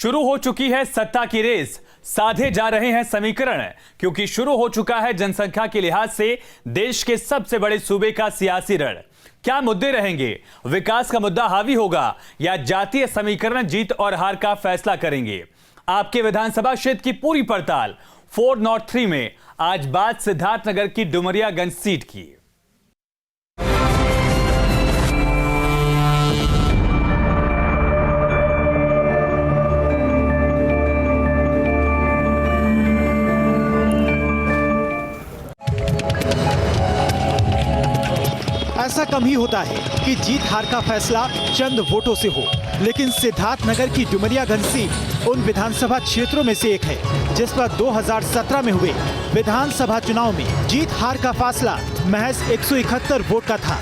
शुरू हो चुकी है सत्ता की रेस, साधे जा रहे हैं समीकरण, क्योंकि शुरू हो चुका है जनसंख्या के लिहाज से देश के सबसे बड़े सूबे का सियासी रण। क्या मुद्दे रहेंगे? विकास का मुद्दा हावी होगा या जातीय समीकरण जीत और हार का फैसला करेंगे? आपके विधानसभा क्षेत्र की पूरी पड़ताल 4 नॉर्थ 3 में। आज बात सिद्धार्थनगर की डुमरियागंज सीट की। ऐसा कम ही होता है कि जीत हार का फैसला चंद वोटों से हो, लेकिन सिद्धार्थनगर की डुमरियागंज सीट उन विधानसभा क्षेत्रों में से एक है जिस पर 2017 में हुए विधानसभा चुनाव में जीत हार का फैसला महज 171 वोट का था।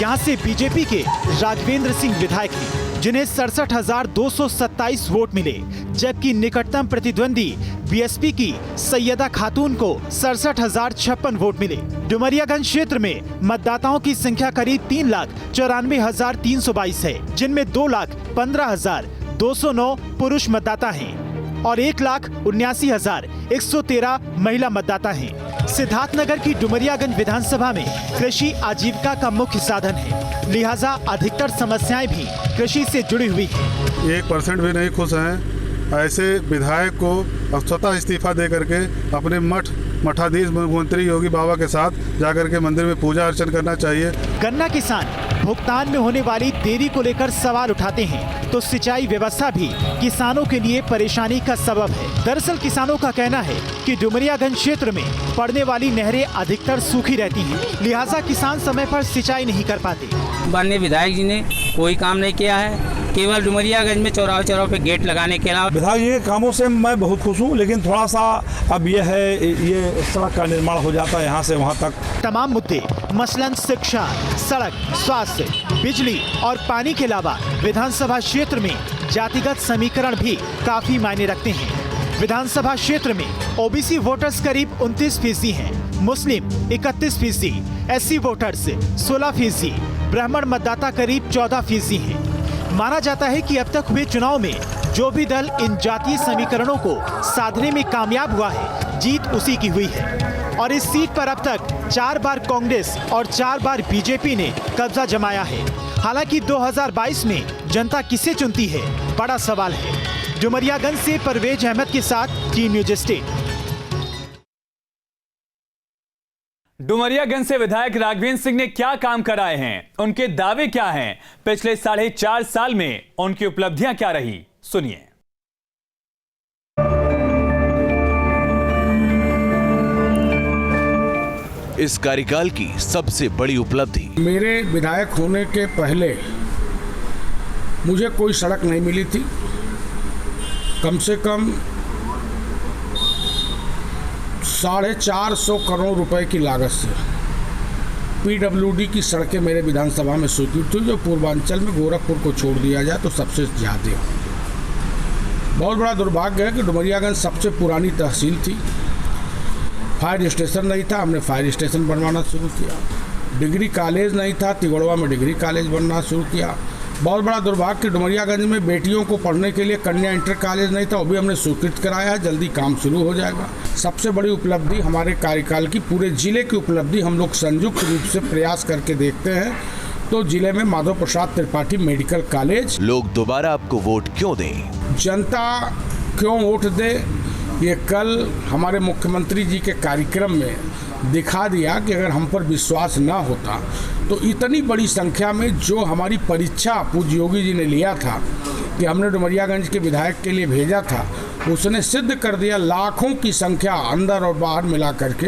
यहाँ से बीजेपी के राघवेंद्र सिंह विधायक हैं, जिन्हें 67,227 वोट मिले, जबकि निकटतम प्रतिद्वंदी बीएसपी की सैयदा खातून को 67,056 वोट मिले। डुमरियागंज क्षेत्र में मतदाताओं की संख्या करीब 3,94,322 है, जिनमें 2,15,209 पुरुष मतदाता हैं और 1,79,113 महिला मतदाता हैं। सिद्धार्थनगर की डुमरियागंज विधानसभा में कृषि आजीविका का मुख्य साधन है, लिहाजा अधिकतर समस्याएं भी कृषि से जुड़ी हुई हैं। 1% भी नहीं खुश हैं। ऐसे विधायक को स्वतः इस्तीफा दे करके अपने मठाधीश मंत्री योगी बाबा के साथ जाकर के मंदिर में पूजा अर्चन करना चाहिए। गन्ना किसान भुगतान में होने वाली देरी को लेकर सवाल उठाते हैं, तो सिंचाई व्यवस्था भी किसानों के लिए परेशानी का सबब है। दरअसल किसानों का कहना है कि डुमरियागंज क्षेत्र में पड़ने वाली नहरें अधिकतर सूखी रहती हैं, लिहाजा किसान समय पर सिंचाई नहीं कर पाते। माननीय विधायक जी ने कोई काम नहीं किया है, केवल डुमरियागंज में चौराहे पे गेट लगाने के अलावा। विधायक जी के कामों से मैं बहुत खुश हूँ, लेकिन थोड़ा सा अब ये सड़क का निर्माण हो जाता है यहाँ से वहाँ तक। तमाम मुद्दे मसलन शिक्षा, सड़क, स्वास्थ्य, बिजली और पानी के अलावा विधानसभा क्षेत्र में जातिगत समीकरण भी काफी मायने रखते हैं। विधानसभा क्षेत्र में ओबीसी वोटर्स करीब 29% हैं, मुस्लिम 31%, एससी वोटर्स 16%, ब्राह्मण मतदाता करीब 14% हैं। माना जाता है कि अब तक हुए चुनाव में जो भी दल इन जातीय समीकरणों को साधने में कामयाब हुआ है, जीत उसी की हुई है। और इस सीट पर अब तक 4 बार कांग्रेस और 4 बार बीजेपी ने कब्जा जमाया है। हालांकि 2022 में जनता किसे चुनती है, बड़ा सवाल है। डुमरियागंज से परवेज अहमद के साथ टी न्यूज स्टेट। डुमरियागंज से विधायक राघवेंद्र सिंह ने क्या काम कराए हैं, उनके दावे क्या हैं, पिछले 4.5 साल में उनकी उपलब्धियां क्या रही, सुनिए। इस कार्यकाल की सबसे बड़ी उपलब्धि। मेरे विधायक होने के पहले मुझे कोई सड़क नहीं मिली थी। कम से कम 450 करोड़ रुपए की लागत से पीडब्ल्यूडी की सड़कें मेरे विधानसभा में स्वीकृत हुई, जो पूर्वांचल में गोरखपुर को छोड़ दिया जाए तो सबसे ज़्यादा। बहुत बड़ा दुर्भाग्य है कि डुमरियागंज सबसे पुरानी तहसील थी, फायर स्टेशन नहीं था, हमने फायर स्टेशन बनवाना शुरू किया। डिग्री कॉलेज नहीं था, तिगड़वा में डिग्री कॉलेज बनना शुरू किया। बहुत बड़ा दुर्भाग्य कि डुमरियागंज में बेटियों को पढ़ने के लिए कन्या इंटर कॉलेज नहीं था, वो भी हमने स्वीकृत कराया है, जल्दी काम शुरू हो जाएगा। सबसे बड़ी उपलब्धि हमारे कार्यकाल की, पूरे जिले की उपलब्धि हम लोग संयुक्त रूप से प्रयास करके देखते हैं तो जिले में माधव प्रसाद त्रिपाठी मेडिकल कॉलेज। लोग दोबारा आपको वोट क्यों दें? जनता क्यों वोट दे, ये कल हमारे मुख्यमंत्री जी के कार्यक्रम में दिखा दिया कि अगर हम पर विश्वास ना होता तो इतनी बड़ी संख्या में जो हमारी परीक्षा पूज्य योगी जी ने लिया था कि हमने डुमरियागंज के विधायक के लिए भेजा था, उसने सिद्ध कर दिया। लाखों की संख्या अंदर और बाहर मिला करके,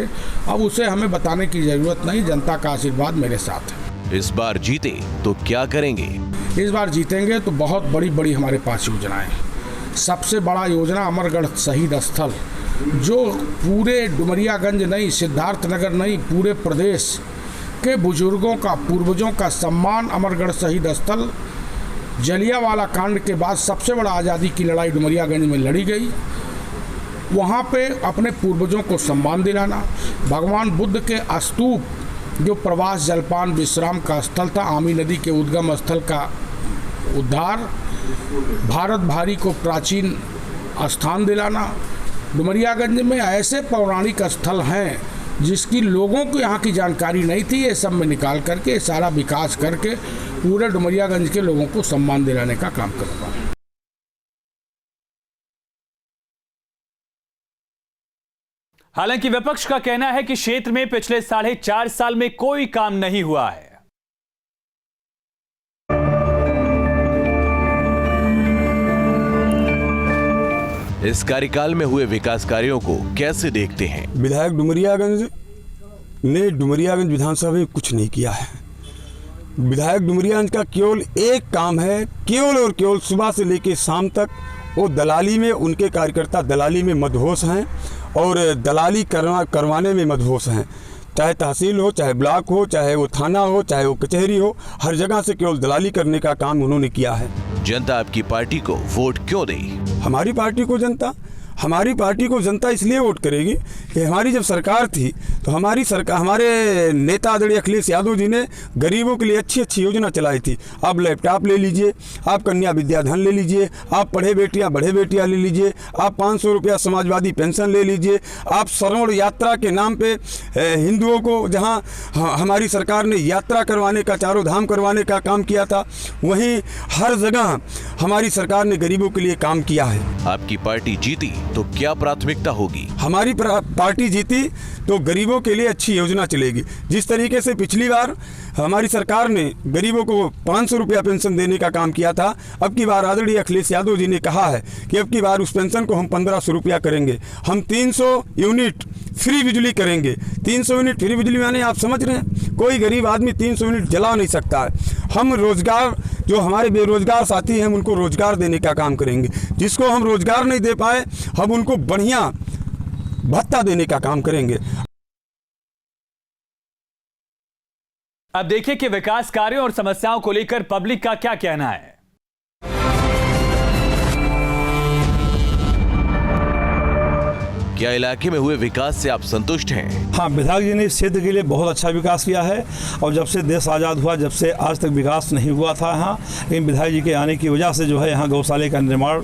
अब उसे हमें बताने की जरूरत नहीं, जनता का आशीर्वाद मेरे साथ है। इस बार जीते तो क्या करेंगे? इस बार जीतेंगे तो बहुत बड़ी बड़ी हमारे पास योजनाएं। सबसे बड़ा योजना अमरगढ़ शहीद स्थल, जो पूरे डुमरियागंज नहीं, सिद्धार्थनगर नहीं, पूरे प्रदेश के बुजुर्गों का, पूर्वजों का सम्मान। अमरगढ़ शहीद स्थल जलियांवाला कांड के बाद सबसे बड़ा आज़ादी की लड़ाई डुमरियागंज में लड़ी गई, वहाँ पे अपने पूर्वजों को सम्मान दिलाना। भगवान बुद्ध के स्तूप, जो प्रवास जलपान विश्राम का स्थल था, आमी नदी के उद्गम स्थल का उद्धार, भारत भारी को प्राचीन स्थान दिलाना। डुमरियागंज में ऐसे पौराणिक स्थल हैं जिसकी लोगों को यहाँ की जानकारी नहीं थी, ये सब में निकाल करके सारा विकास करके पूरे डुमरियागंज के लोगों को सम्मान दिलाने का काम करूँगा। हालांकि विपक्ष का कहना है कि क्षेत्र में पिछले 4.5 साल में कोई काम नहीं हुआ है। इस कार्यकाल में हुए विकास कार्यों को कैसे देखते हैं? विधायक डुमरियागंज ने डुमरियागंज विधानसभा में कुछ नहीं किया है। विधायक डुमरियागंज का केवल एक काम है, केवल और केवल सुबह से लेकर शाम तक वो दलाली में, उनके कार्यकर्ता दलाली में मदहोश हैं और दलाली करवाने में मदहोश हैं। चाहे तहसील हो, चाहे ब्लॉक हो, चाहे वो थाना हो, चाहे वो कचहरी हो, हर जगह से केवल दलाली करने का काम उन्होंने किया है। जनता आपकी पार्टी को वोट क्यों दे? हमारी पार्टी को जनता इसलिए वोट करेगी कि हमारी जब सरकार थी तो हमारे नेता आदरणीय अखिलेश यादव जी ने गरीबों के लिए अच्छी अच्छी योजना चलाई थी। आप लैपटॉप ले लीजिए, आप कन्या विद्याधन ले लीजिए, आप बढ़े बेटियां ले लीजिए, आप 500 रुपया समाजवादी पेंशन ले लीजिए, आप श्रवण यात्रा के नाम पे हिंदुओं को जहां हमारी सरकार ने यात्रा करवाने का, चारों धाम करवाने का काम किया था, वहीं हर जगह हमारी सरकार ने गरीबों के लिए काम किया है। आपकी पार्टी जीती तो क्या प्राथमिकता होगी? हमारी पार्टी जीती तो गरीबों के लिए अच्छी योजना चलेगी। जिस तरीके से पिछली बार हमारी सरकार ने गरीबों को 500 रुपया पेंशन देने का काम किया था, अब की बार आदरणीय अखिलेश यादव जी ने कहा है कि अब की बार उस पेंशन को हम 1500 रुपया करेंगे। हम 300 यूनिट फ्री बिजली करेंगे। 300 यूनिट फ्री बिजली यानी आप समझ रहे हैं, कोई गरीब आदमी 300 यूनिट जला नहीं सकता है। हम रोजगार, जो हमारे बेरोजगार साथी हैं, हम उनको रोजगार देने का काम करेंगे। जिसको हम रोजगार नहीं दे पाए, हम उनको बढ़िया भत्ता देने का काम करेंगे। अब देखिए कि विकास कार्यों और समस्याओं को लेकर पब्लिक का क्या कहना है। क्या इलाके में हुए विकास से आप संतुष्ट हैं? हाँ, विधायक जी ने इस क्षेत्र के लिए बहुत अच्छा विकास किया है और जब से देश आज़ाद हुआ, जब से आज तक विकास नहीं हुआ था यहाँ, लेकिन विधायक जी के आने की वजह से जो है यहाँ गौशाले का निर्माण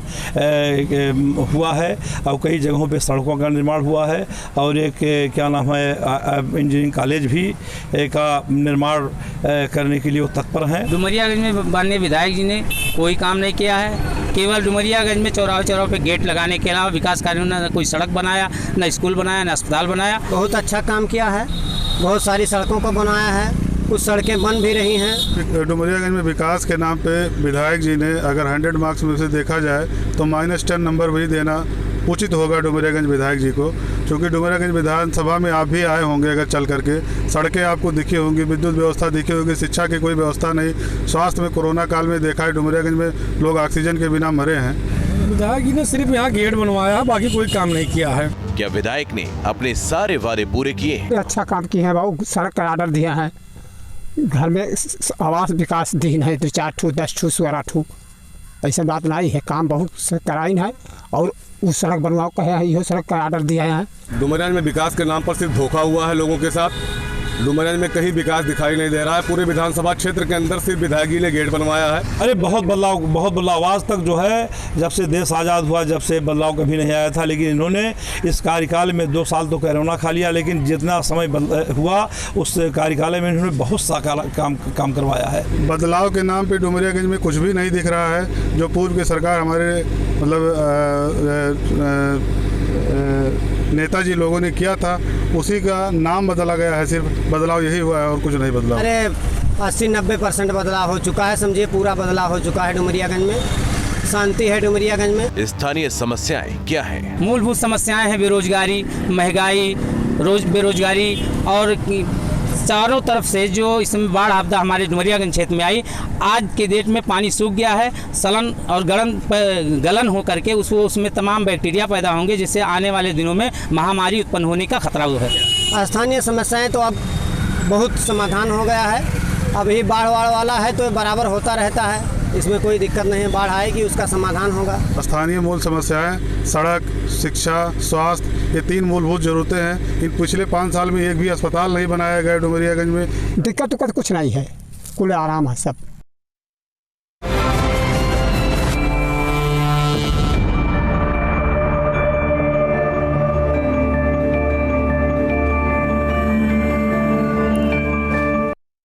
हुआ है और कई जगहों पे सड़कों का निर्माण हुआ है और एक क्या नाम है इंजीनियरिंग कॉलेज भी का निर्माण करने के लिए वो तत्पर हैं। डुमरियागंज में माननीय विधायक जी ने कोई काम नहीं किया है। केवल डुमरियागंज में चौराहे पे गेट लगाने के अलावा विकास कार्यों ने कोई सड़क बनाया, न स्कूल बनाया, न अस्पताल बनाया। बहुत अच्छा काम किया है, बहुत सारी सड़कों को बनाया है, कुछ सड़कें बन भी रही हैं। डुमरियागंज में विकास के नाम पे विधायक जी ने अगर 100 मार्क्स में से देखा जाए तो -10 नंबर भी देना उचित होगा डुमरियागंज विधायक जी को, क्योंकि डुमरियागंज विधानसभा में आप भी आए होंगे अगर चल करके, सड़कें आपको दिखी होंगी, विद्युत व्यवस्था दिखी होगी, शिक्षा की कोई व्यवस्था नहीं। स्वास्थ्य में कोरोना काल में देखा है डुमरियागंज में लोग ऑक्सीजन के बिना मरे हैं। विधायक जी ने सिर्फ यहाँ गेट बनवाया, बाकी कोई काम नहीं किया है। क्या विधायक ने अपने सारे वादे पूरे किए? अच्छा काम किए हैं बाबू, सड़क का ऑर्डर दिया है, घर में आवास विकास दिन है 2-4 ठू 10 ठू 12 ठू, ऐसा बात नहीं है, काम बहुत कराइन है और उस सड़क बनवाओ कहे है, यह सड़क का ऑर्डर दिया है। डुमरियागंज में विकास के नाम पर सिर्फ धोखा हुआ है लोगों के साथ। डुमरियागंज में कहीं विकास दिखाई नहीं दे रहा है। पूरे विधानसभा क्षेत्र के अंदर सिर्फ विधायक जी ने गेट बनवाया है। अरे बहुत बदलाव आज तक जो है, जब से देश आज़ाद हुआ, जब से बदलाव कभी नहीं आया था, लेकिन इन्होंने इस कार्यकाल में 2 साल तो कोरोना खा लिया, लेकिन जितना समय हुआ उस कार्यकाल में इन्होंने बहुत सा काम करवाया है। बदलाव के नाम पे डुमरियागंज में कुछ भी नहीं दिख रहा है। जो पूर्व की सरकार हमारे नेताजी लोगों ने किया था, उसी का नाम बदला गया है, सिर्फ बदलाव यही हुआ है और कुछ नहीं बदला। अरे 80-90% बदलाव हो चुका है, समझिए पूरा बदलाव हो चुका है। डुमरियागंज में शांति है। डुमरियागंज में स्थानीय समस्याएं क्या हैं? मूलभूत समस्याएं हैं बेरोजगारी, महंगाई, बेरोजगारी और चारों तरफ से जो इसमें बाढ़ आपदा हमारे डुमरियागंज क्षेत्र में आई, आज के डेट में पानी सूख गया है, सलन और गलन हो करके उसमें तमाम बैक्टीरिया पैदा होंगे, जिससे आने वाले दिनों में महामारी उत्पन्न होने का खतरा है। स्थानीय समस्याएं तो अब बहुत समाधान हो गया है। अभी बाढ़ वाला है तो बराबर होता रहता है, इसमें कोई दिक्कत नहीं है। बाढ़ आएगी उसका समाधान होगा। स्थानीय मूल समस्याएं सड़क, शिक्षा, स्वास्थ्य, ये 3 मूलभूत जरूरतें हैं। इन पिछले 5 साल में एक भी अस्पताल नहीं बनाया गया डुमरियागंज में। दिक्कत कुछ नहीं है, कुल आराम है सब।